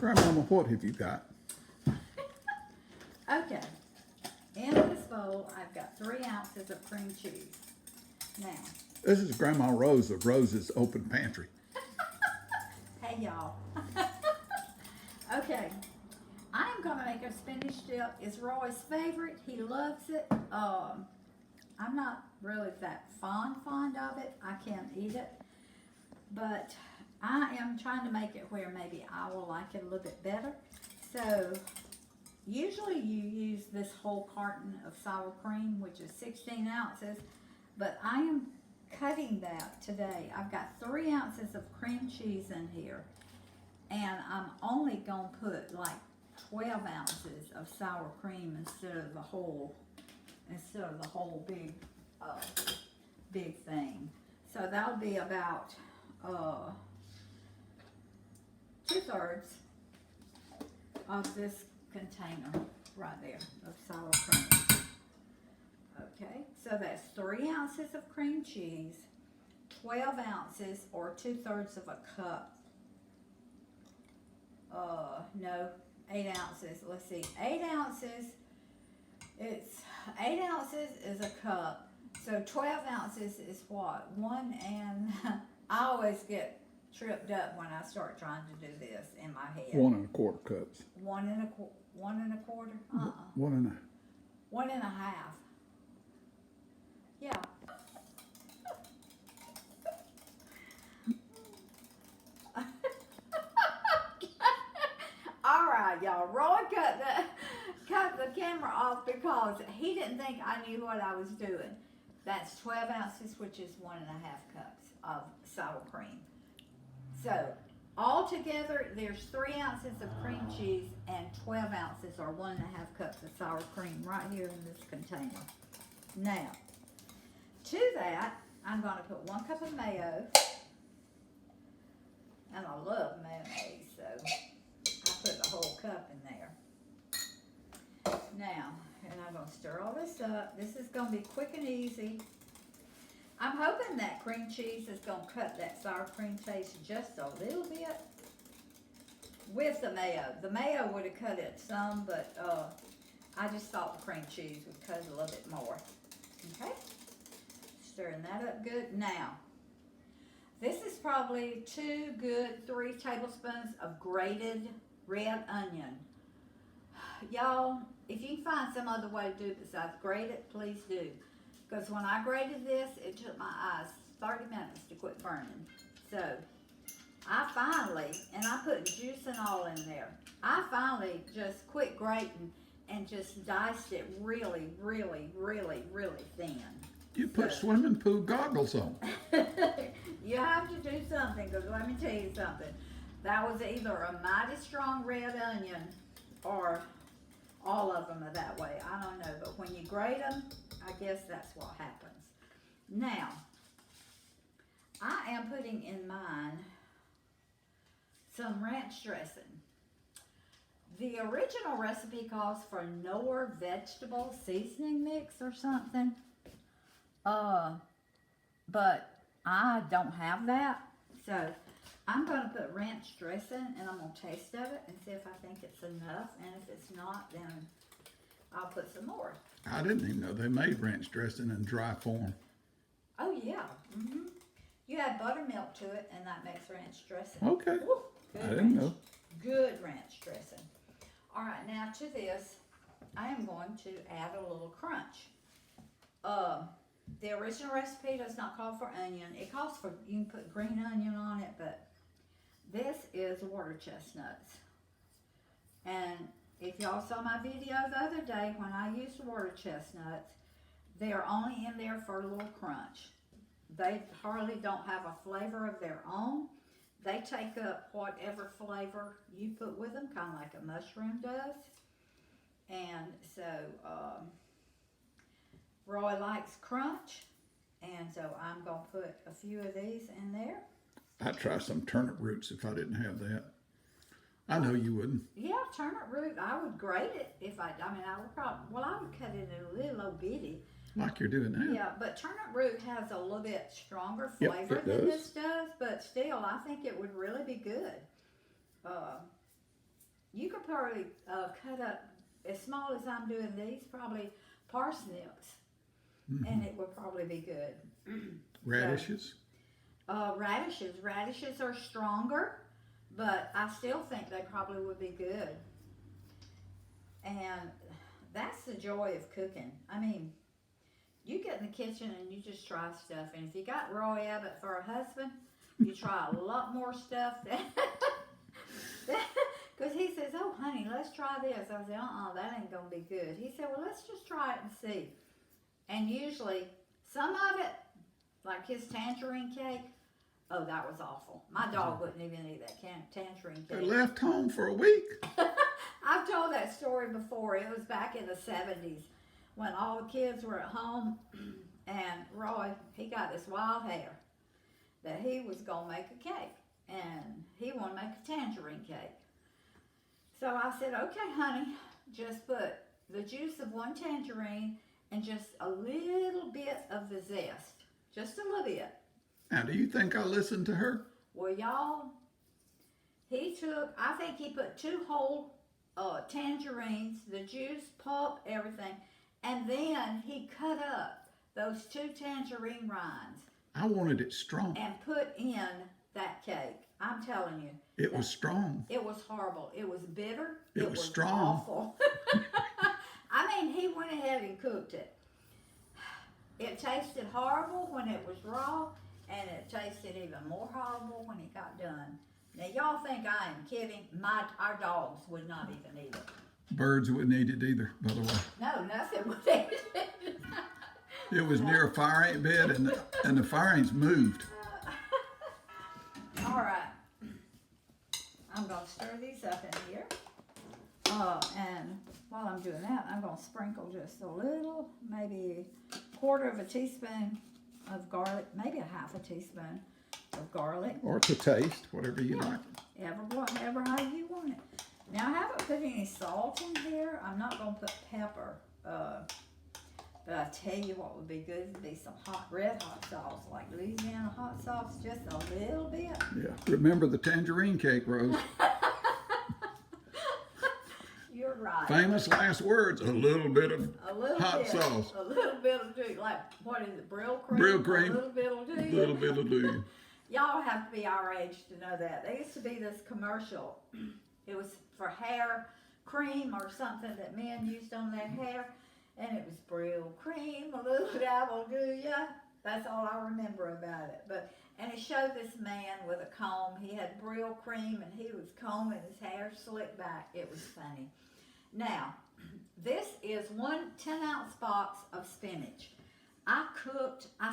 Grandmama, what have you got? Okay. In this bowl, I've got 3 ounces of cream cheese. Now, This is Grandma Rose of Rose's Open Pantry. hey y'all. Okay. I'm gonna make a spinach dip. It's Roy's favorite. He loves it. I'm not really that fond of it. I can't eat it. But I am trying to make it where maybe I will like it a little bit better. So usually you use this whole carton of sour cream, which is 16 ounces, but I am cutting that today. I've got 3 ounces of cream cheese in here, and I'm only gonna put like 12 ounces of sour cream instead of the whole big thing. So that'll be about 2/3 of this container right there of sour cream. Okay, so that's 3 ounces of cream cheese, 12 ounces or 2/3 of a cup. No, 8 ounces. Let's see, 8 ounces. It's 8 ounces is a cup. So 12 ounces is what? I always get tripped up when I start trying to do this in my head. 1 1/4 cups. 1 1/4? 1 1/2. 1 1/2. Yeah. All right, y'all. Roy cut the camera off because he didn't think I knew what I was doing. That's 12 ounces, which is 1 1/2 cups of sour cream. So altogether, there's 3 ounces of cream cheese and 12 ounces or 1 1/2 cups of sour cream right here in this container. Now, to that, I'm going to put 1 cup of mayo, and I love mayonnaise, so I put the whole cup in there. Now, and I'm going to stir all this up. This is going to be quick and easy. I'm hoping that cream cheese is going to cut that sour cream taste just a little bit with the mayo. The mayo would have cut it some, but I just thought the cream cheese would cut it a little bit more. Okay? Stirring that up good. Now, this is probably 3 tablespoons of grated red onion. Y'all, if you can find some other way to do it besides grate it, please do. Because when I grated this, it took my eyes 30 minutes to quit burning. So, I finally, and I put juice and all in there, I finally just quit grating and just diced it really, really, really, really thin. You put swimming pool goggles on. You have to do something, because let me tell you something. That was either a mighty strong red onion or all of them are that way. I don't know, but when you grate them, I guess that's what happens. Now, I am putting in mine some ranch dressing. The original recipe calls for Knorr vegetable seasoning mix or something. But I don't have that. So I'm going to put ranch dressing and I'm going to taste of it and see if I think it's enough. And if it's not, then I'll put some more. I didn't even know they made ranch dressing in dry form. Oh, yeah. You add buttermilk to it and that makes ranch dressing. Okay. Woo, I didn't know. Good ranch dressing. All right, now to this, I am going to add a little crunch. The original recipe does not call for onion. It calls for, you can put green onion on it, but this is water chestnuts. And if y'all saw my video the other day when I used water chestnuts, they are only in there for a little crunch. They hardly don't have a flavor of their own. They take up whatever flavor you put with them, kind of like a mushroom does. And so, Roy likes crunch, and so I'm going to put a few of these in there. I'd try some turnip roots if I didn't have that. I know you wouldn't. Yeah, turnip root, I would grate it if I would probably, I would cut it in a little bitty. Like you're doing now. Yeah, but turnip root has a little bit stronger flavor than this does, but still, I think it would really be good. you could probably cut up as small as I'm doing these, probably parsnips, and it would probably be good. Radishes? Radishes are stronger, but I still think they probably would be good. And that's the joy of cooking. I mean, you get in the kitchen and you just try stuff. And if you got Roy Abbott for a husband, you try a lot more stuff because he says, "Oh, honey, let's try this." I said, that ain't gonna be good. He said, "Well, let's just try it and see." And usually, some of it, like his tangerine cake, oh, that was awful. My dog wouldn't even eat that tangerine They cake. left home for a week. I've told that story before. It was back in the 70s when all the kids were at home, and Roy, he got this wild hair that he was going to make a cake, and he wanted to make a tangerine cake. So I said, "Okay, honey, just put the juice of one tangerine and just a little bit of the zest, just a little bit." Now, do you think I listened to her? Well, y'all, I think he put 2 whole tangerines, the juice, pulp, everything, and then he cut up those 2 tangerine rinds I wanted it strong. and put in that cake. I'm telling you. It was strong. It was horrible. It was bitter. It was strong. Awful. I mean, he went ahead and cooked it. It tasted horrible when it was raw, and it tasted even more horrible when it got done. Now, y'all think I am kidding. Our dogs would not even eat it. Birds wouldn't eat it either, by the way. No, nothing would eat it. It was near a fire ant bed, and the fire ants moved. All right. I'm going to stir these up in here. And while I'm doing that, I'm going to sprinkle just a little, maybe 1/4 of a teaspoon of garlic, maybe a 1/2 teaspoon of garlic. Or to taste, whatever you like. Whatever how you want it. Now, I haven't put any salt in here. I'm not going to put pepper. But I tell you what would be good would be some red hot sauce, like Louisiana hot sauce, just a little bit. Yeah. Remember the tangerine cake, Rose. You're right. Famous last words, a little bit of hot bit, sauce. A little bit will do. Like, what is it, brill cream? Brill cream. A little bit will do. A little bit will do. Y'all have to be our age to know that. There used to be this commercial. It was for hair cream or something that men used on their hair. And it was brill cream, a little dab will do ya. That's all I remember about it. And it showed this man with a comb. He had brill cream and he was combing his hair slicked back. It was funny. Now, this is 1 10-ounce box of spinach. I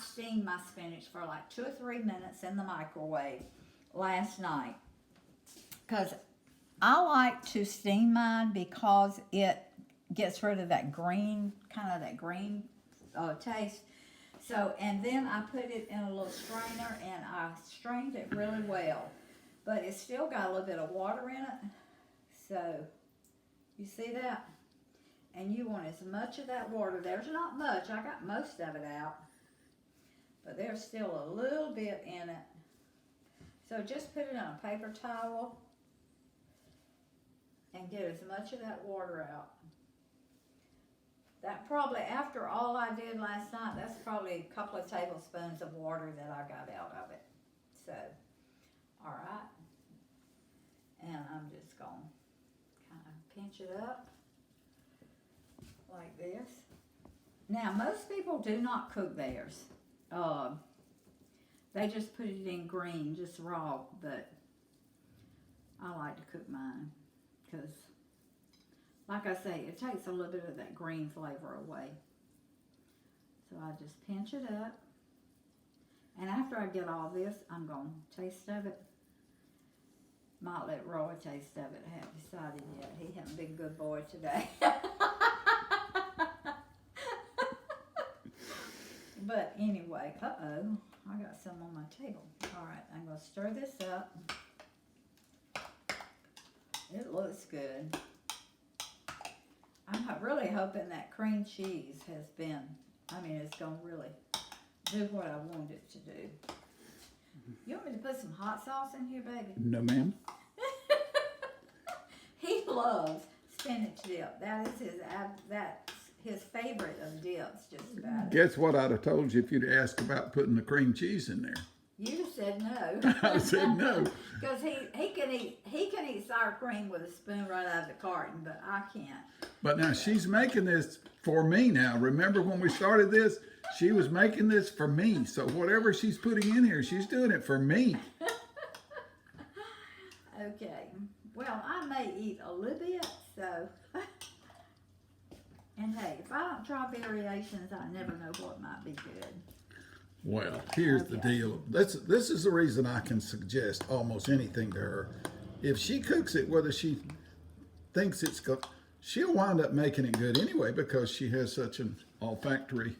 steamed my spinach for like 2 or 3 minutes in the microwave last night. Because I like to steam mine because it gets rid of that green, taste. So, and then I put it in a little strainer and I strained it really well. But it's still got a little bit of water in it. So, you see that? And you want as much of that water. There's not much. I got most of it out. But there's still a little bit in it. So just put it on a paper towel and get as much of that water out. That probably, after all I did last night, that's probably a couple of tablespoons of water that I got out of it. So, all right. And I'm just going to kind of pinch it up like this. Now, most people do not cook theirs. They just put it in green, just raw, but I like to cook mine because, like I say, it takes a little bit of that green flavor away. So I just pinch it up. And after I get all this, I'm going to taste of it. Might let Roy taste of it. I haven't decided yet. He hasn't been a good boy today. But anyway, uh-oh, I got some on my table. All right, I'm going to stir this up. It looks good. I'm really hoping that cream cheese has been, it's going to really do what I want it to do. You want me to put some hot sauce in here, baby? No, ma'am. He loves spinach dip. That's his favorite of dips, just about. Guess what I'd have told you if you'd asked about putting the cream cheese in there? You said no. I said no. Because he can eat sour cream with a spoon right out of the carton, but I can't. But now she's making this for me now. Remember when we started this? She was making this for me. So whatever she's putting in here, she's doing it for me. Okay. Well, I may eat a little bit, so. And hey, if I don't try variations, I never know what might be good. Well, here's the deal. This is the reason I can suggest almost anything to her. If she cooks it, whether she thinks it's good, she'll wind up making it good anyway because she has such an olfactory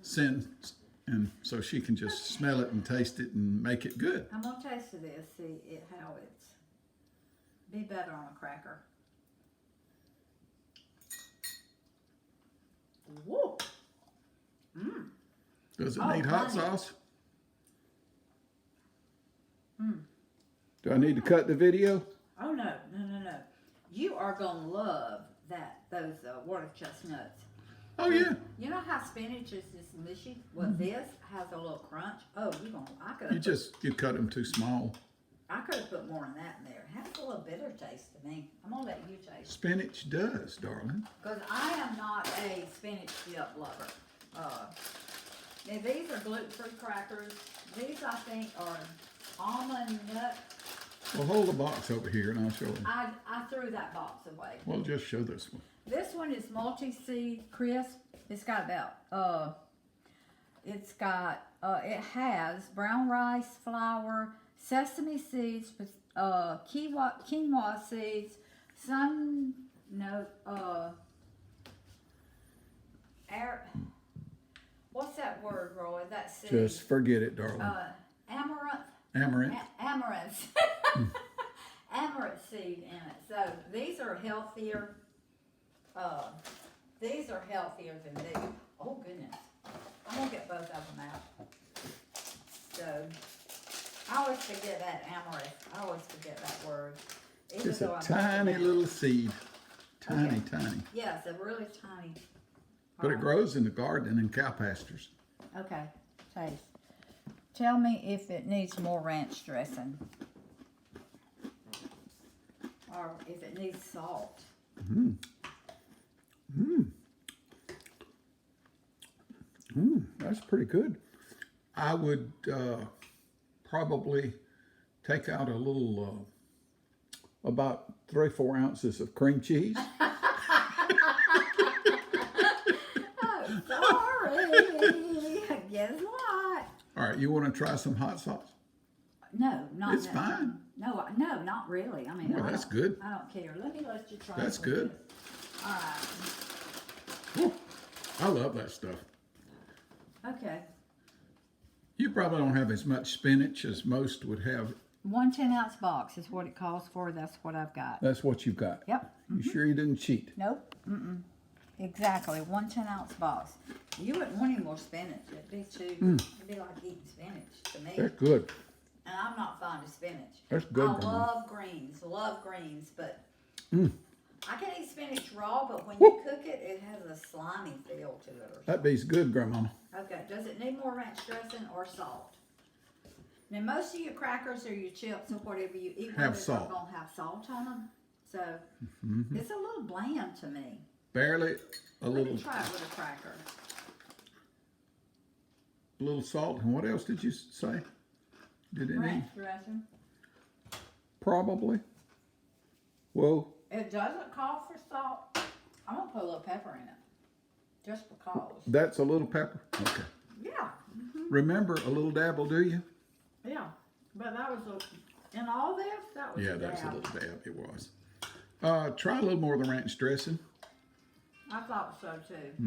sense, and so she can just smell it and taste it and make it good. I'm gonna taste this, see how it's be better on a cracker. Whoa. Mmm. Does it need hot honey. sauce? Do I need to cut the video? Oh no. You are gonna love those water chestnuts. Oh yeah. You know how spinach is just mushy? Well, this has a little crunch. Oh, You cut them too small. I could have put more in that in there. It has a little bitter taste to me. I'm gonna let you taste. Spinach does, darling. Because I am not a spinach dip lover. Now these are gluten-free crackers. These I think are almond nut. Well, hold the box over here and I'll show you. I threw that box away. Well, just show this one. This one is multi-seed crisp. It's got about it has brown rice flour, sesame seeds, quinoa seeds, what's that word, Roy? That seed. Just forget it, darling. Amaranth. Amaranth. Amaranth. Amaranth seed in it. So these are healthier. These are healthier than these. Oh goodness. I'm gonna get both of them out. So I always forget that amaranth. I always forget that word. Just a tiny little seed. Tiny. Yes, a really tiny. But it grows in the garden and in cow pastures. Okay, taste. Tell me if it needs more ranch dressing. Or if it needs salt. That's pretty good. I would probably take out a little, about 3 or 4 ounces of cream cheese. Oh, sorry. Guess what? All right, you want to try some hot sauce? No, not It's fine. No, not really. I mean, Well, that's good. I don't care. Let you try. That's some good. of this. All right. Whew, I love that stuff. Okay. You probably don't have as much spinach as most would have. 1 10-ounce box is what it calls for. That's what I've got. That's what you've got. Yep. You sure you didn't cheat? Nope. Exactly. 1 10-ounce box. You wouldn't want any more spinach. It'd be it'd be like eating spinach to me. That's good. And I'm not fond of spinach. That's good, I Grandma. love greens, but I can eat spinach raw, but when you cook it, it has a slimy feel to it. That be's good, Grandma. Okay, does it need more ranch dressing or salt? Now, most of your crackers or your chips or whatever you eat Have with it salt. are going to have salt on them. So, it's a little bland to me. Barely a Let little me try it with a cracker. salt. And what else did you say? Did it need? Ranch dressing. Probably. Well, It doesn't call for salt. I'm going to put a little pepper in it. Just because. that's a little pepper. Okay. Yeah. Remember, a little dab will do you? Yeah. But that was in all this, that was Yeah, a that's a dab. little dab. It was. Try a little more of the ranch dressing. I thought so too.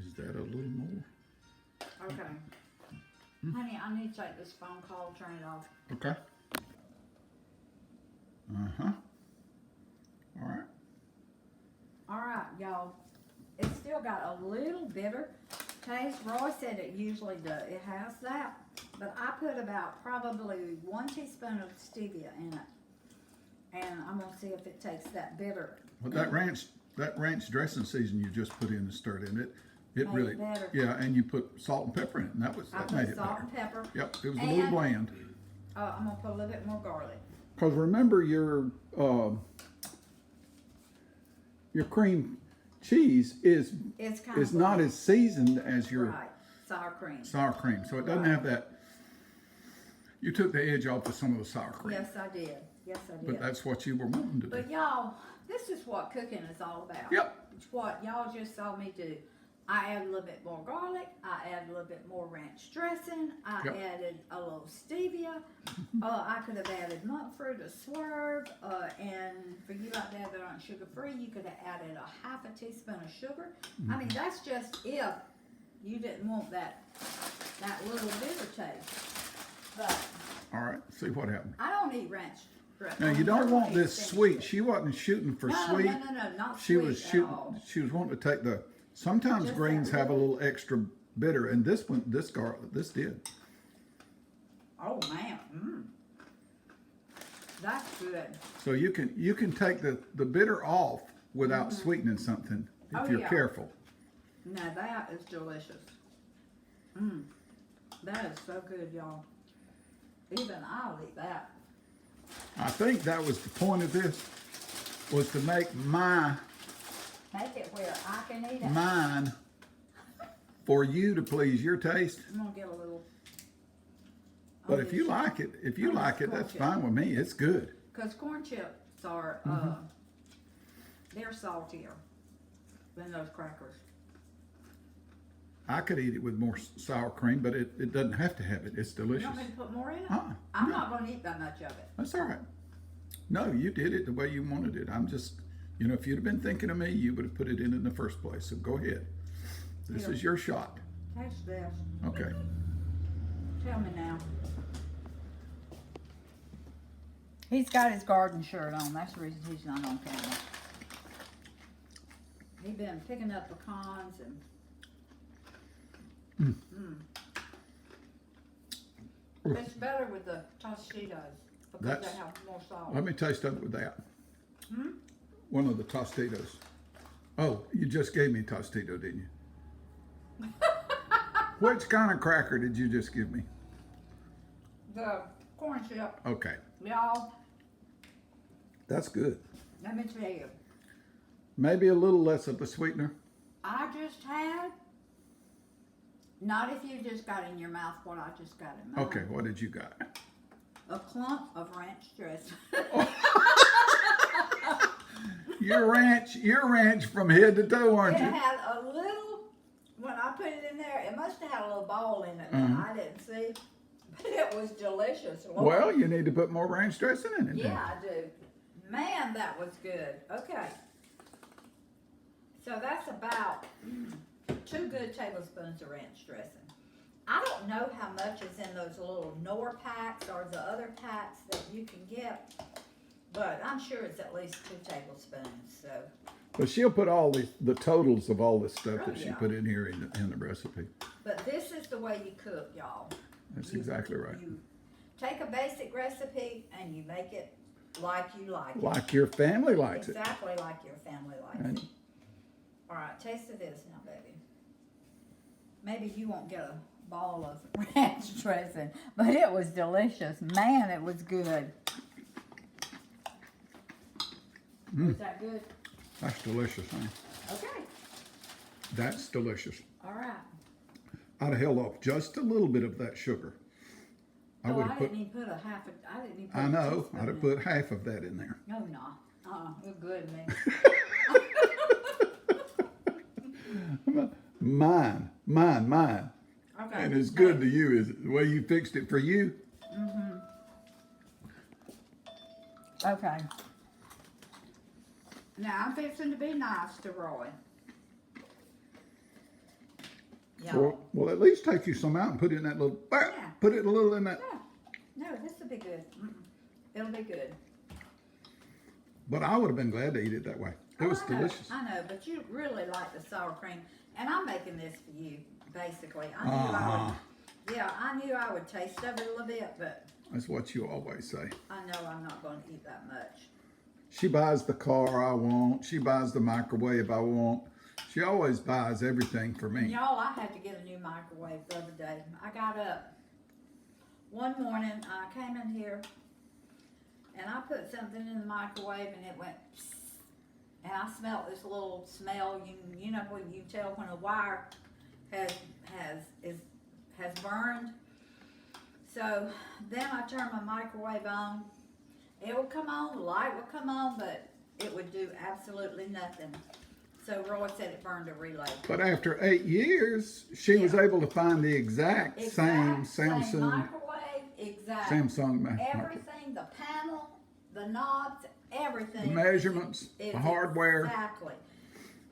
Is that a little more? Okay. Honey, I need to take this phone call, turn it off. Okay. Uh-huh. All right. All right, y'all. It's still got a little bitter taste. Roy said it usually does. It has that. But I put about probably 1 teaspoon of stevia in it. And I'm gonna see if it takes that bitter. Well, that ranch dressing season you just put in and stirred in it. It Made really, it better. yeah, and you put salt and pepper in it, and that I made put it salt better. and pepper. Yep, it was a little And- bland. I'm gonna put a little bit more garlic. Because remember your cream cheese is It's kind is of not like- as seasoned as your right sour cream. sour cream, so it doesn't have that. You took the edge off of some of the sour cream, Yes, I did. Yes, I did. but that's what you were wanting to do. But y'all, this is what cooking is all about. Yep. It's what y'all just saw me do. I add a little bit more garlic. I add a little bit more ranch dressing. I Yep. added a little stevia. I could have added monk fruit, a swerve, and for you out there that aren't sugar free, you could have added a half a teaspoon of sugar. I mean, that's just if you didn't want that little bitter taste. But All right, see what happened. I don't eat ranch dressing. Now you don't want this Expensive. sweet. She wasn't shooting for No, sweet. no, not She sweet was at shooting. all. She was wanting to take the. Sometimes Just greens that have a little- little extra bitter, and this one, this did. Oh man, that's good. So you can take the bitter off without sweetening something if Oh, you're yeah. careful. Now that is delicious. That is so good, y'all. Even I'll eat that. I think that was the point of this, was to make Make it where I can eat it. mine for you to please your taste. I'm gonna get a little. But if you like it, that's fine with me. It's good. Because corn chips are, they're saltier than those crackers. I could eat it with more sour cream, but it doesn't have to have it. It's You delicious. want me to put more in it? no. I'm not gonna eat that much of it. That's all right. No, you did it the way you wanted it. I'm just, if you'd have been thinking of me, you would have put it in the first place. So go ahead. This Here. is your shot. Taste this. Okay. Tell me now. He's got his garden shirt on. That's the reason he's not on camera. He's been picking up pecans and. It's better with the Tostitos because That's- they have more salt. Let me taste of it with that. One of the Tostitos. Oh, you just gave me Tostito, didn't you? Which kind of cracker did you just give me? The corn chip, Okay, y'all. that's good. Let me tell you, Maybe a little less of the sweetener. I just had. Not if you just got in your mouth what I just got in mine. Okay, what did you got? A clump of ranch dressing. Your ranch from head to toe, aren't It you? had a little, when I put it in there, it must have had a little ball in it Mm-hmm. that I didn't see. But it was delicious. Lord. Well, you need to put more ranch dressing in it. then. Yeah, I do. Man, that was good. Okay. So that's about 2 good tablespoons of ranch dressing. I don't know how much is in those little Knorr packs or the other packs that you can get, but I'm sure it's at least 2 tablespoons. So But she'll put all the totals of all this stuff Oh, that she yeah. put in here in the recipe. But this is the way you cook, y'all. That's exactly right. You take a basic recipe and you make it like you like it. Like your family likes it. Exactly like your family likes And it. All right, taste of this now, baby. Maybe you won't get a ball of ranch dressing, but it was delicious. Man, it was good. Was that good? that's delicious, huh? Okay. That's delicious. All right. I'd have held off just a little bit of that sugar. I would I have put. didn't even put a half. I didn't even. Put I a know. teaspoon I'd have in. put half of that in there. No, no. You're good, man. Mine. Okay. And as good to you as the way you fixed it for you. Okay. Now I'm fixing to be nice to Roy. Y'all. Well, at least take you some out and put it in that little. Yeah. Put it a little in that. No, this will be good. It'll be good. But I would have been glad to eat it that way. It was I know, delicious. I know, but you really like the sour cream, and I'm making this for you, basically. I knew I would taste of it a little bit, but That's what you always say. I know I'm not going to eat that much. She buys the car I want. She buys the microwave I want. She always buys everything for me. Y'all, I had to get a new microwave the other day. I got up one morning, I came in here, and I put something in the microwave, and it went psst, and I smelled this little smell. You know when you tell when a wire has burned. So then I turned my microwave on. It would come on, the light would come on, but it would do absolutely nothing. So Roy said it burned a relay. But after 8 years, she was able to find the exact same Same Samsung microwave, exactly. Samsung microwave. Everything, the panel, the knobs, everything. The measurements, is the hardware. Exactly.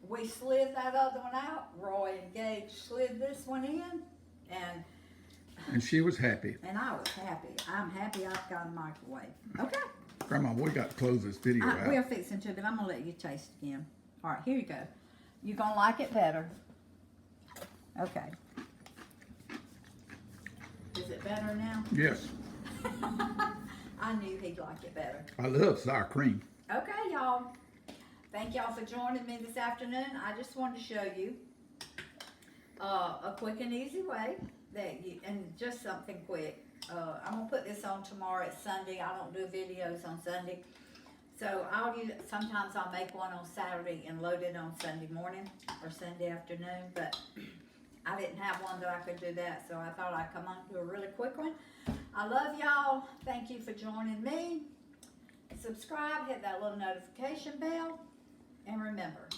We slid that other one out. Roy and Gage slid this one in, And she was happy. and I was happy. I'm happy I've got a microwave. Okay. Grandma, we got to close this video out. We're fixing to, but I'm gonna let you taste again. All right, here you go. You're gonna like it better. Okay. Is it better now? Yes. I knew he'd like it better. I love sour cream. Okay, y'all. Thank y'all for joining me this afternoon. I just wanted to show you a quick and easy way that you, and just something quick. I'm gonna put this on tomorrow. It's Sunday. I don't do videos on Sunday. So sometimes I'll make one on Saturday and load it on Sunday morning or Sunday afternoon, but I didn't have one that I could do that, so I thought I'd come on to a really quick one. I love y'all. Thank you for joining me. Subscribe, hit that little notification bell, and remember,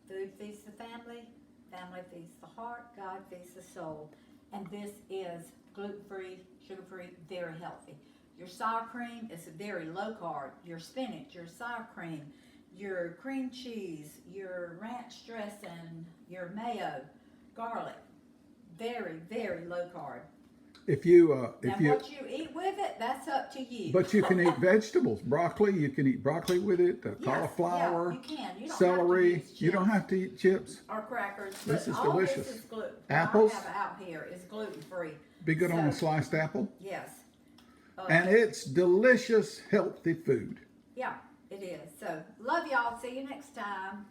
food feeds the family, family feeds the heart, God feeds the soul, and this is gluten-free, sugar-free, very healthy. Your sour cream is very low carb. Your spinach, your sour cream, your cream cheese, your ranch dressing, your mayo, garlic, very, very low carb. What you eat with it, that's up to you. But you can eat vegetables, broccoli. You can eat broccoli with it. Yes, Cauliflower, yeah, you can. You don't celery. have to use You don't have to eat chips. or crackers. This but is all delicious. This is gluten. Apples? What I have out here is gluten free. Be good on a So, sliced apple. Yes. And it's delicious, healthy food. Yeah, it is. So love y'all. See you next time.